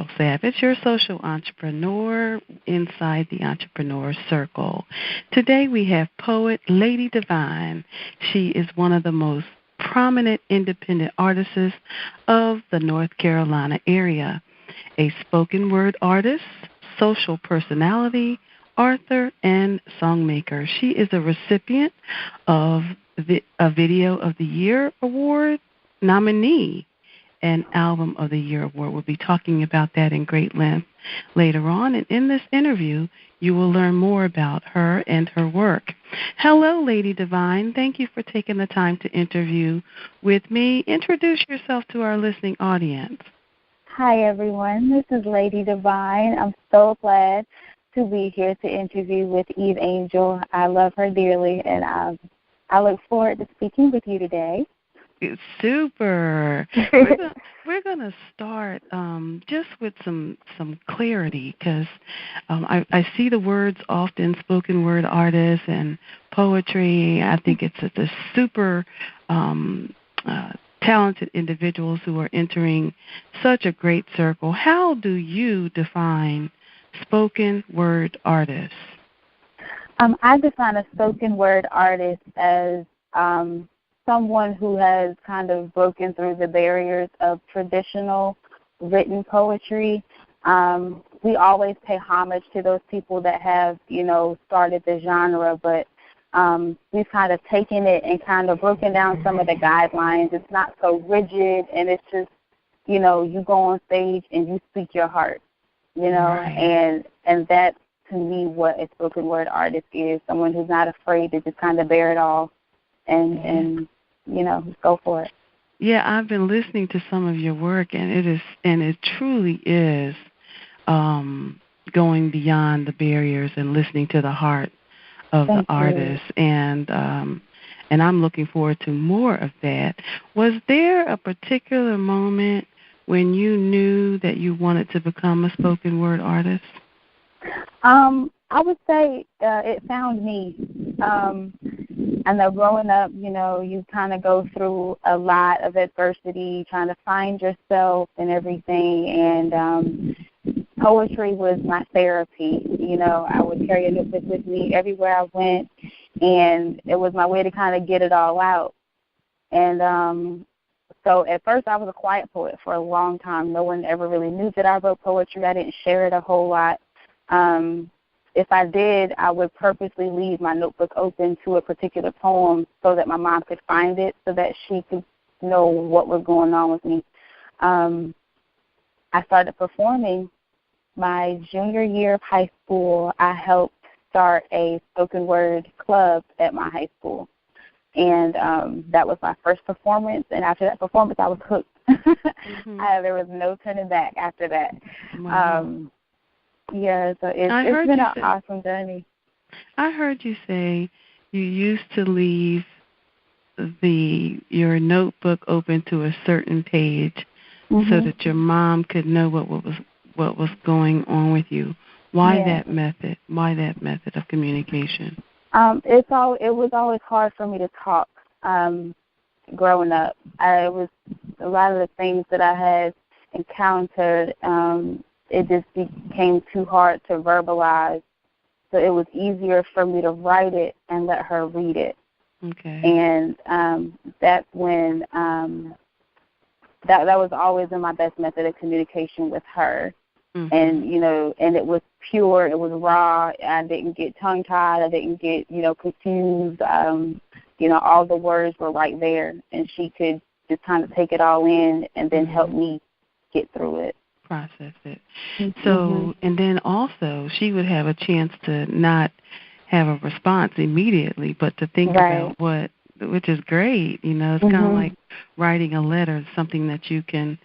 Eveangel Savage, your social entrepreneur inside the Entrepreneur Circle. Today we have poet Lady Divine. She is one of the most prominent independent artists of the North Carolina area, a spoken word artist, social personality, author, and songmaker. She is a recipient of a Video of the Year Award nominee and Album of the Year Award. We'll be talking about that in great length later on. And in this interview, you will learn more about her and her work. Hello, Lady Divine. Thank you for taking the time to interview with me. Introduce yourself to our listening audience. Hi, everyone. This is Lady Divine. I'm so glad to be here to interview with Eveangel. I love her dearly, and I look forward to speaking with you today. Super. We're gonna start just with some clarity, because I see the words often, spoken word artists and poetry. I think it's a super talented individuals who are entering such a great circle. How do you define spoken word artists? I define a spoken word artist as someone who has kind of broken through the barriers of traditional written poetry. We always pay homage to those people that have, started the genre, but we've kind of taken it and kind of broken down some of the guidelines. It's not so rigid, and it's just, you go on stage and you speak your heart, Right. and that's, to me, what a spoken word artist is, someone who's not afraid to just kind of bear it all and go for it. Yeah, I've been listening to some of your work, and it truly is going beyond the barriers and listening to the heart of the Thank you. artist, and I'm looking forward to more of that. Was there a particular moment when you knew that you wanted to become a spoken word artist? I would say it found me. I know growing up, you kind of go through a lot of adversity, trying to find yourself and everything, and poetry was my therapy. I would carry a notebook with me everywhere I went, and it was my way to kind of get it all out. And so at first I was a quiet poet for a long time. No one ever really knew that I wrote poetry. I didn't share it a whole lot. If I did, I would purposely leave my notebook open to a particular poem so that my mom could find it, so that she could know what was going on with me. I started performing my junior year of high school. I helped start a spoken word club at my high school. And that was my first performance. And after that performance, I was hooked. Mm-hmm. There was no turning back after that. Wow. Yeah, so it's been an awesome journey. I heard you say you used to leave your notebook open to a certain page so that your mom could know what was going on with you. Why that method? Why that method of communication? It was always hard for me to talk growing up. It was a lot of the things that I had encountered. It just became too hard to verbalize. So it was easier for me to write it and let her read it. Okay. And that's when that was always my best method of communication with her. Mm-hmm. And it was pure, it was raw. I didn't get tongue-tied. I didn't get, confused. All the words were right there, and she could just kind of take it all in and then help me get through it. Process it. So, and then also she would have a chance to not have a response immediately, but to think about which is great. It's kind of like writing a letter, something that you can,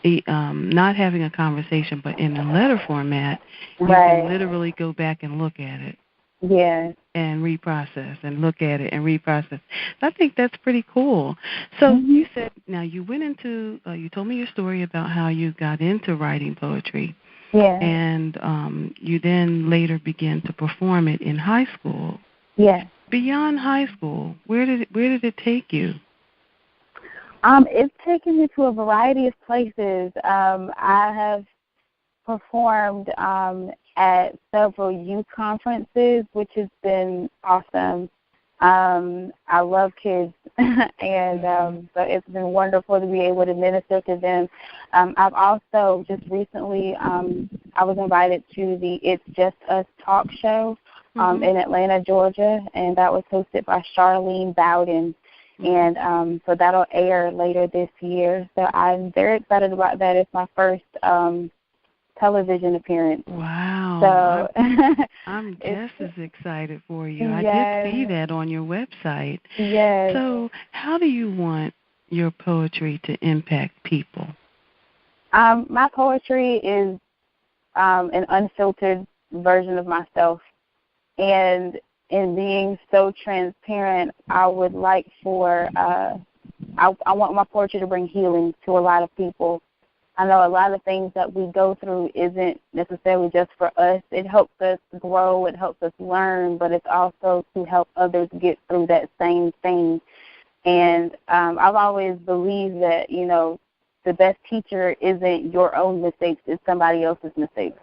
not having a conversation, but in a letter format, you can literally go back and look at it. Yes. And reprocess and look at it and reprocess. I think that's pretty cool. So you said, now you went into, you told me your story about how you got into writing poetry. Yeah. And you then later began to perform it in high school. Yeah. Beyond high school, where did it take you? It's taken me to a variety of places. I have performed at several youth conferences, which has been awesome. I love kids, and so it's been wonderful to be able to minister to them. I've also just recently, I was invited to the It's Just Us talk show in Atlanta, Georgia, and that was hosted by Charlene Bowden. And so that'll air later this year. So I'm very excited about that. It's my first television appearance. Wow. So I'm just as excited for you. Yes. I did see that on your website. Yes. So how do you want your poetry to impact people? My poetry is an unfiltered version of myself. And in being so transparent, I would like for, I want my poetry to bring healing to a lot of people. I know a lot of things that we go through isn't necessarily just for us. It helps us grow, it helps us learn, but it's also to help others get through that same thing. And I've always believed that, you know, the best teacher isn't your own mistakes, it's somebody else's mistakes.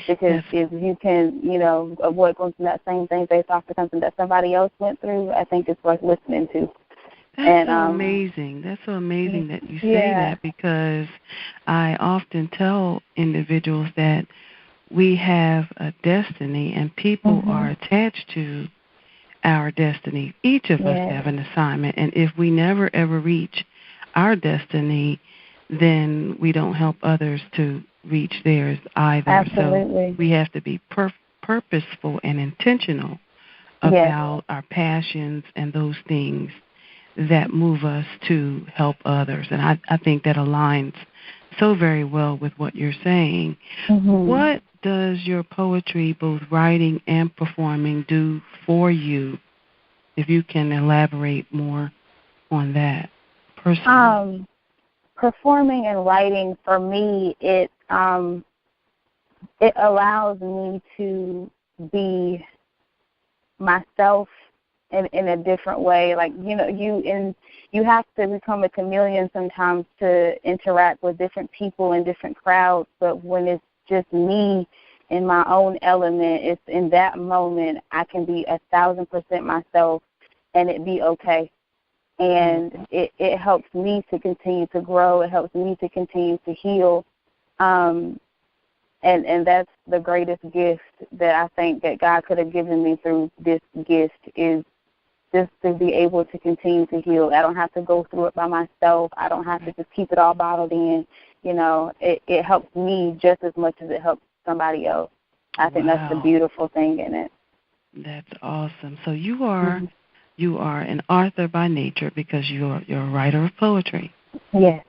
Because if you can, you know, avoid going through that same thing based off of something that somebody else went through, I think it's worth listening to. That's so amazing. That's so amazing that you say that, because I often tell individuals that we have a destiny and people are attached to our destiny. Each of us have an assignment, and if we never ever reach our destiny, then we don't help others to reach theirs either. Absolutely. So we have to be purposeful and intentional about our passions and those things that move us to help others. And I think that aligns so very well with what you're saying. What does your poetry, both writing and performing, do for you? If you can elaborate more on that personally. Performing and writing, for me, it allows me to be myself in a different way. Like, you know, you have to become a chameleon sometimes to interact with different people and different crowds, but when it's just me in my own element, it's in that moment I can be 1,000% myself and it be okay. And it helps me to continue to grow. It helps me to continue to heal. And that's the greatest gift that I think that God could have given me through this gift, is just to be able to continue to heal. I don't have to go through it by myself. I don't have to just keep it all bottled in. You know, it helps me just as much as it helps somebody else. I think that's the beautiful thing in it. That's awesome. So you are an author by nature because you're a writer of poetry. Yes.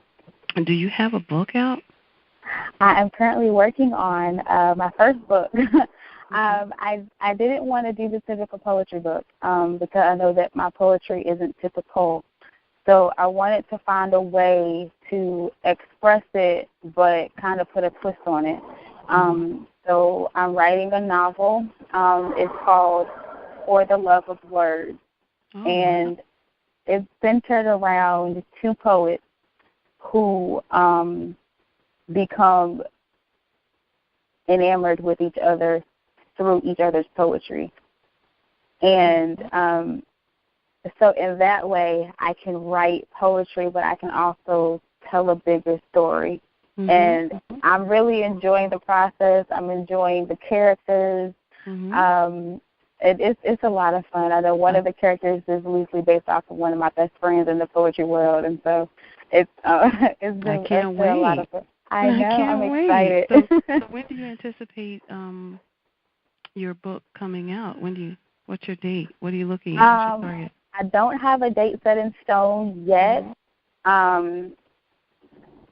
And do you have a book out? I am currently working on my first book. I didn't want to do the typical poetry book because I know that my poetry isn't typical. So I wanted to find a way to express it but kind of put a twist on it. So I'm writing a novel. It's called For the Love of Words. And it's centered around two poets who become enamored with each other through each other's poetry. And so in that way, I can write poetry, but I can also tell a bigger story. And I'm really enjoying the process. I'm enjoying the characters. It's a lot of fun. I know one of the characters is loosely based off of one of my best friends in the poetry world, and so it's been a lot of fun. I know. I'm excited. So when do you anticipate your book coming out? What's your date? What are you looking at? What's your target? I don't have a date set in stone yet.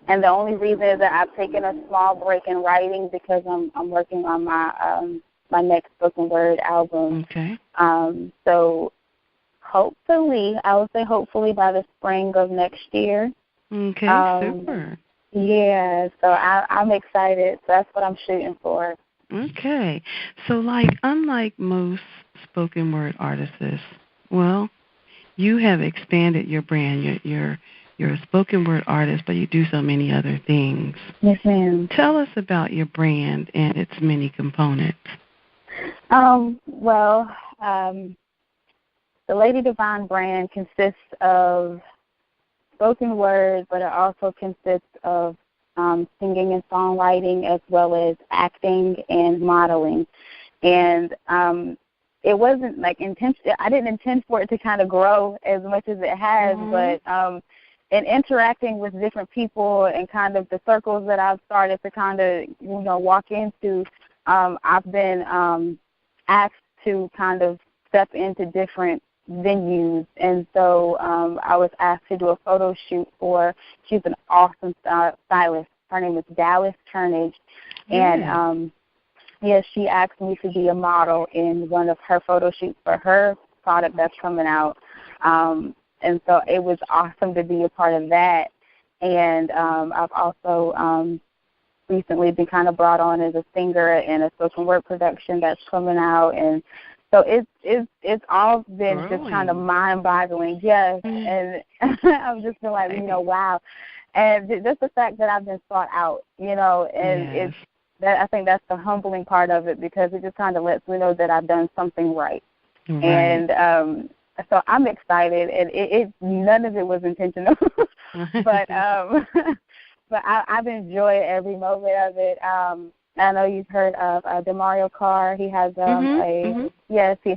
And the only reason is that I've taken a small break in writing because I'm working on my next spoken word album. Okay. So hopefully, I would say hopefully by the spring of next year. Okay, super. Yeah, so I'm excited. So that's what I'm shooting for. Okay. So unlike most spoken word artists, well, you have expanded your brand. You're You're a spoken word artist, but you do so many other things. Yes, ma'am. Tell us about your brand and its many components. Well, the Lady Divine brand consists of spoken word, but it also consists of singing and songwriting, as well as acting and modeling. And it wasn't like I didn't intend for it to kind of grow as much as it has, but in interacting with different people and kind of the circles that I've started to kind of, walk into, I've been asked to kind of step into different venues. And so I was asked to do a photo shoot she's an awesome stylist. Her name is Dallas Turnage. And she asked me to be a model in one of her photo shoots for her product that's coming out. And so it was awesome to be a part of that. And I've also recently been kind of brought on as a singer in a spoken word production that's coming out. And so it's all been just kind of mind-boggling, yes. And I've just been like, wow. And just the fact that I've been sought out, and I think that's the humbling part of it, because it just kind of lets me know that I've done something right. And so I'm excited, and none of it was intentional, but I've enjoyed every moment of it. I know you've heard of DeMario Carr. He has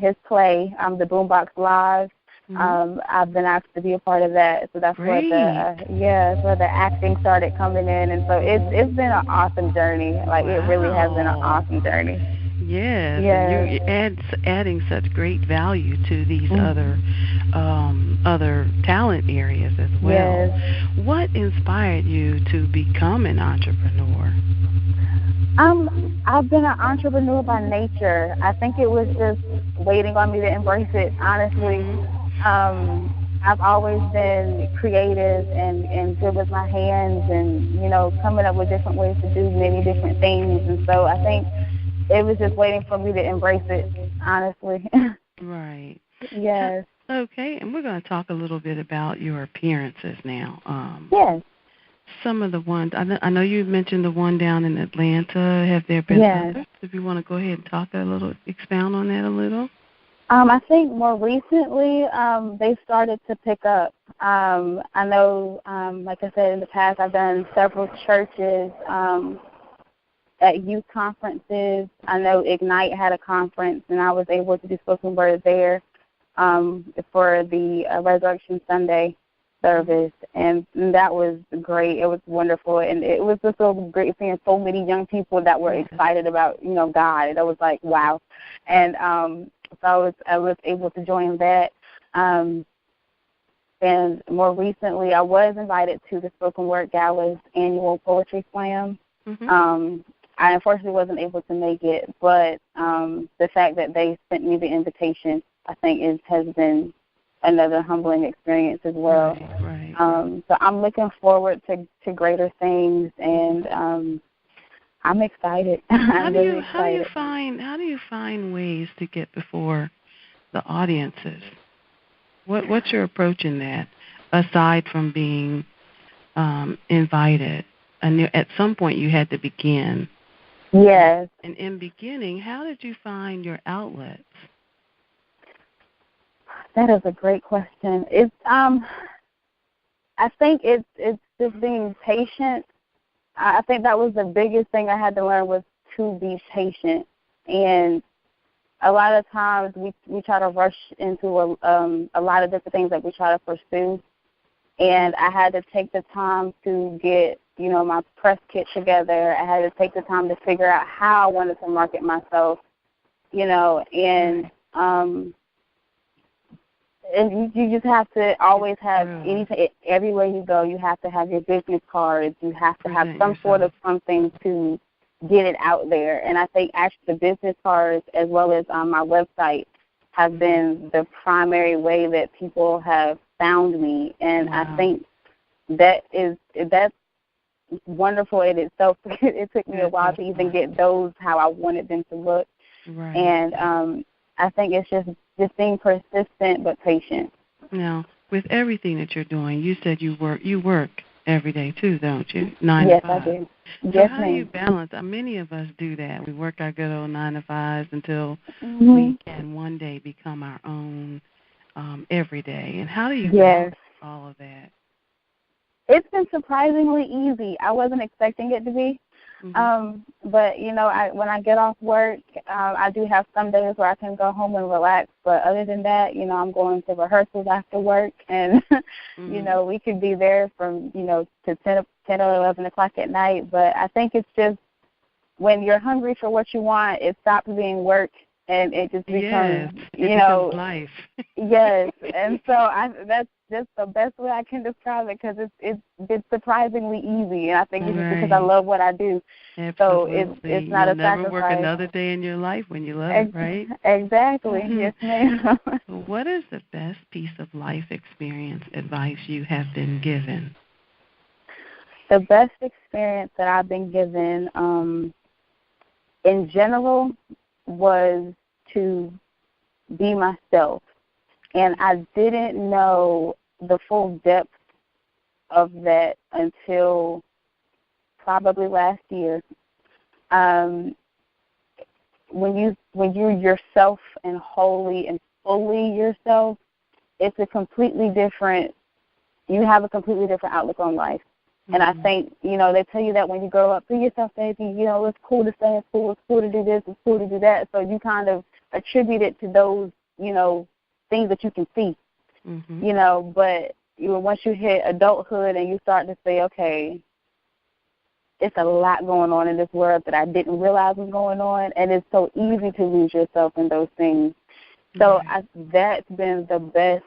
his play, the Boombox Live. I've been asked to be a part of that, so that's where the acting started coming in, and so it's been an awesome journey. Like it really has been an awesome journey. Yes, and you're adding such great value to these other talent areas as well. Yes. What inspired you to become an entrepreneur? I've been an entrepreneur by nature. I think it was just waiting on me to embrace it, honestly. I've always been creative and good with my hands and, coming up with different ways to do many different things. And so I think it was just waiting for me to embrace it, honestly. Right. Yes. Okay, and we're going to talk a little bit about your appearances now. Yes. Some of the ones, I know you mentioned the one down in Atlanta. Have there been others? If you want to go ahead and expound on that a little. I think more recently they started to pick up. I know, like I said in the past, I've done several churches at youth conferences. I know Ignite had a conference, and I was able to do spoken word there for the Resurrection Sunday service, and that was great. It was wonderful, and it was just so great seeing so many young people that were excited about, God. It was like, wow. And so I was able to join that. And more recently, I was invited to the Spoken Word Gala's annual poetry slam. I unfortunately wasn't able to make it, but the fact that they sent me the invitation, I think, has been another humbling experience as well. Right. So I'm looking forward to greater things, and I'm excited. How do you find ways to get before the audiences? What's your approach in that, aside from being invited? And at some point you had to begin. Yes. And in beginning, how did you find your outlets? That is a great question. It's I think it's just being patient. I think that was the biggest thing I had to learn, was to be patient. And a lot of times we try to rush into a lot of different things that we try to pursue. And I had to take the time to get, my press kit together. I had to take the time to figure out how I wanted to market myself, and you just have to always have everywhere you go, you have to have your business cards. You have to have some sort of something to get it out there. And I think actually the business cards, as well as my website, have been the way that people have found me. And I think that's wonderful in itself. It took me a while to even get those how I wanted them to look. Right. And I think it's just being persistent but patient. Now, with everything that you're doing, you said you work every day too, don't you? 9 to Yes, 5. I do. So Yes, how do you ma'am. balance? Many of us do that. We work our good old 9 to 5s until Hmm. we can one day become our own every day. And how do you Yes. balance all of that? It's been surprisingly easy. I wasn't expecting it to be. Mhm. But when I get off work, I do have some days where I can go home and relax. But other than that, I'm going to rehearsals after work, and Mhm. we could be there from to 10 or 11 o'clock at night. But I think it's just when you're hungry for what you want, it stops being work, and it just becomes Yes, it becomes life. yes. And so that's just the best way I can describe it, because it's surprisingly easy, and I think it's just because I Right. love what I do. So Absolutely. it's not You'll a never work sacrifice. another day in your life when you love it, right? Exactly. Yes, ma'am. What is the best piece of life experience advice you have been given? The best experience that I've been given, in general, was to be myself. And I didn't know the full depth of that until probably last year. Um, when you're yourself and wholly and fully yourself, it's a completely different. You have a completely different outlook on life. And I Mm-hmm. think, they tell you that when you grow up, be yourself, baby. It's cool to stay in school. It's cool to do this. It's cool to do that. So you kind of attribute it to those, things that you can see, Mm-hmm. But once you hit adulthood and you start to say, okay, it's a lot going on in this world that I didn't realize was going on, and it's so easy to lose yourself in those things. So Right. that's been the best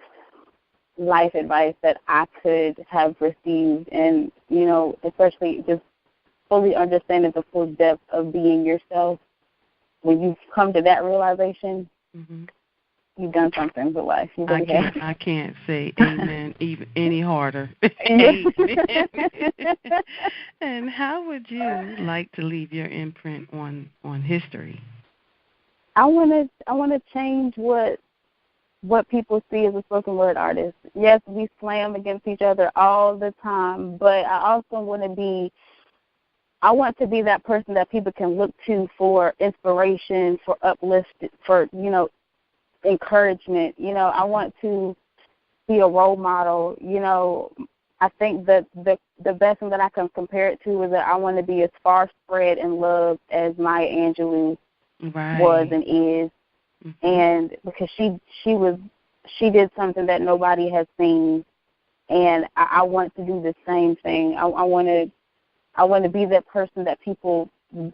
life advice that I could have received, and especially just fully understanding the full depth of being yourself. When you come to that realization, Mm-hmm. you've done something with life. You really have. I can't say amen even any harder. Yes. Amen. And how would you like to leave your imprint on history? I wanna change what people see as a spoken word artist. Yes, we slam against each other all the time, but I also want to be that person that people can look to for inspiration, for uplift, for encouragement. I want to be a role model. I think that the best thing that I can compare it to is that I want to be as far spread and loved as Maya Angelou was Right. and is, Mm-hmm. and because she did something that nobody has seen, and I want to do the same thing. I want to be that person that people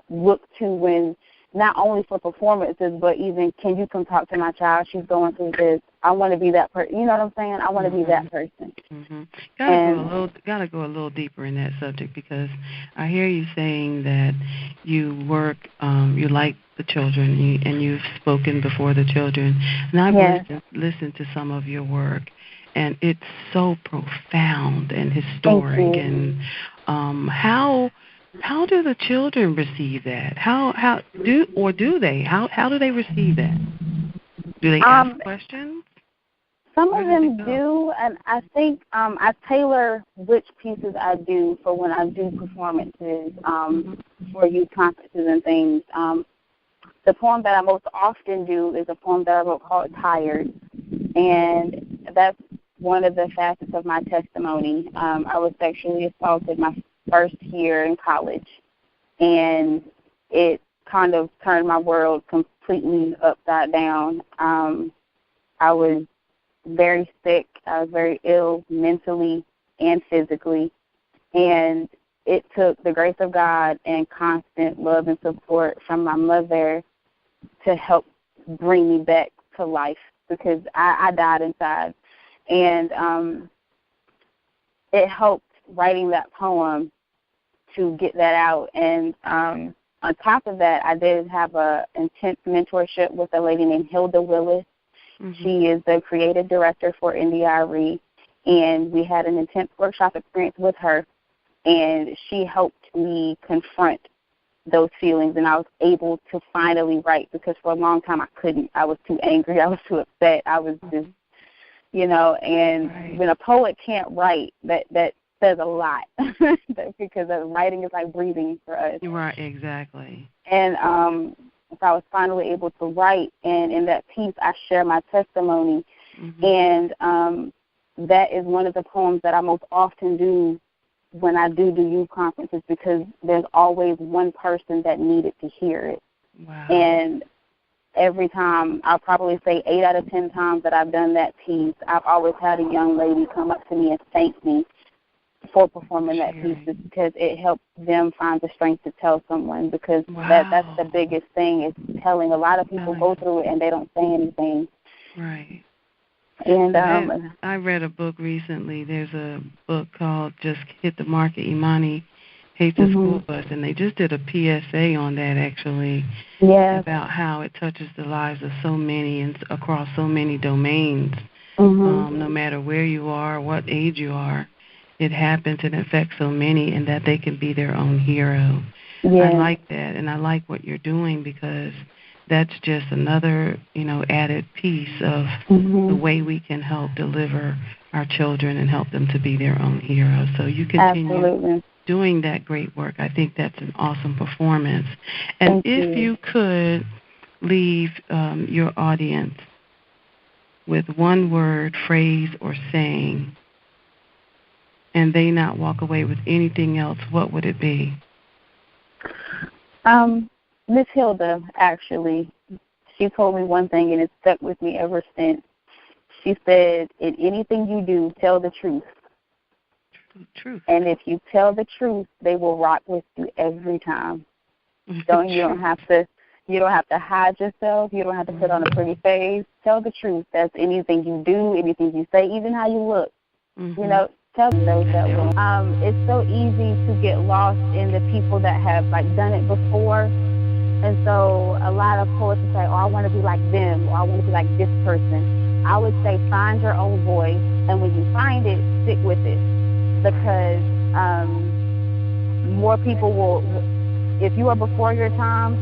look to when, not only for performances, but even, can you come talk to my child? She's going through this. I want to be that person. You know what I'm saying? I want to be Mm-hmm. that person. Mm-hmm. And Gotta go a little deeper in that subject, because I hear you saying that you work, you like the children, and you've spoken before the children, and I've yes, listened to some of your work, and it's so profound and thank historic. you. And how do the children receive that? Do they? How do they receive that? Do they ask Um, questions? some Where of does it them go? do, and I think I tailor which pieces I do for when I do performances, Mm-hmm. for youth conferences and things. The poem that I most often do is a poem that I wrote called Tired, and that's one of the facets of my testimony. I was sexually assaulted my first year in college, and it kind of turned my world completely upside down. I was very sick. I was very ill mentally and physically, and it took the grace of God and constant love and support from my mother to help bring me back to life, because I died inside. And it helped writing that poem to get that out. And on top of that, I did have a intense mentorship with a lady named Hilda Willis. Mm-hmm. She is the creative director for NDIRE, and we had an intense workshop experience with her, and she helped me confront those feelings, and I was able to finally write, because for a long time I couldn't. I was too angry. I was too upset. I was just and Right. when a poet can't write, that says a lot because writing is like breathing for us. Right, exactly. And so I was finally able to write, and in that piece I share my testimony, Mm-hmm. and that is one of the poems that I most often do when I do youth conferences, because there's always one person that needed to hear it. Wow. And every time, I'll probably say 8 out of 10 times that I've done that piece, I've always had a young lady come up to me and thank me for performing that piece, because it helps them find the strength to tell someone, because that's the biggest thing, is telling. A lot of people go through it and they don't say anything. Right. And I read a book recently. There's a book called Just Hit the Market, Imani Hates the School Bus, and they just did a PSA on that, actually, about how it touches the lives of so many and across so many domains. No matter where you are, what age you are, it happens and affects so many, and that they can be their own hero. I like that, and I like what you're doing, because that's just another, added piece of the way we can help deliver our children and help them to be their own heroes. So you continue doing that great work. I think that's an awesome performance. And if you could leave your audience with one word, phrase, or saying, and they not walk away with anything else, what would it be? Miss Hilda, actually, she told me one thing, and it stuck with me ever since. She said, in anything you do, tell the truth. Truth. And if you tell the truth, they will rock with you every time. You don't have to hide yourself. You don't have to put on a pretty face. Tell the truth. That's anything you do, anything you say, even how you look. Tell those that will. It's so easy to get lost in the people that have done it before. And so a lot of poets will say, oh, I want to be like them, or I want to be like this person. I would say find your own voice, and when you find it, stick with it. Because more people will, if you are before your time,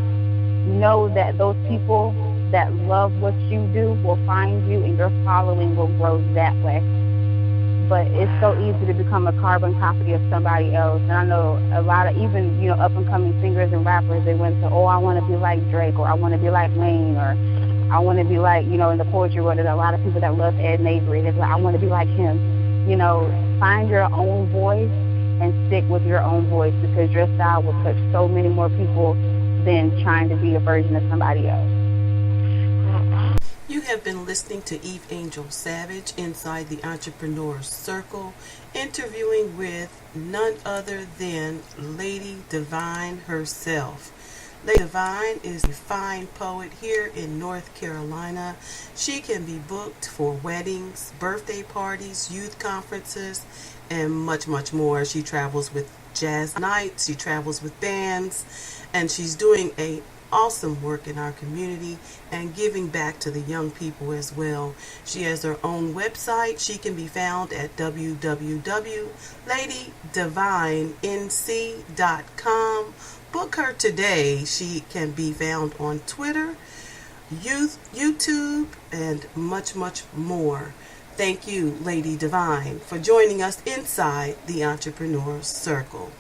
know that those people that love what you do will find you, and your following will grow that way. But it's so easy to become a carbon copy of somebody else. And I know a lot of even, up-and-coming singers and rappers, they went to, I want to be like Drake, or I want to be like Wayne, or I want to be like, in the poetry world, there's a lot of people that love Ed Mabry. They're like, I want to be like him. Find your own voice and stick with your own voice, because your style will touch so many more people than trying to be a version of somebody else. You have been listening to Eveangel Savage inside the Entrepreneur Circle, interviewing with none other than Lady Divine herself. Lady Divine is a fine poet here in North Carolina. She can be booked for weddings, birthday parties, youth conferences, and much, much more. She travels with jazz nights, she travels with bands, and she's doing a awesome work in our community and giving back to the young people as well. She has her own website. She can be found at www.ladydivinenc.com. Book her today. She can be found on Twitter, YouTube, and much, much more. Thank you, Lady Divine, for joining us inside the Entrepreneur Circle.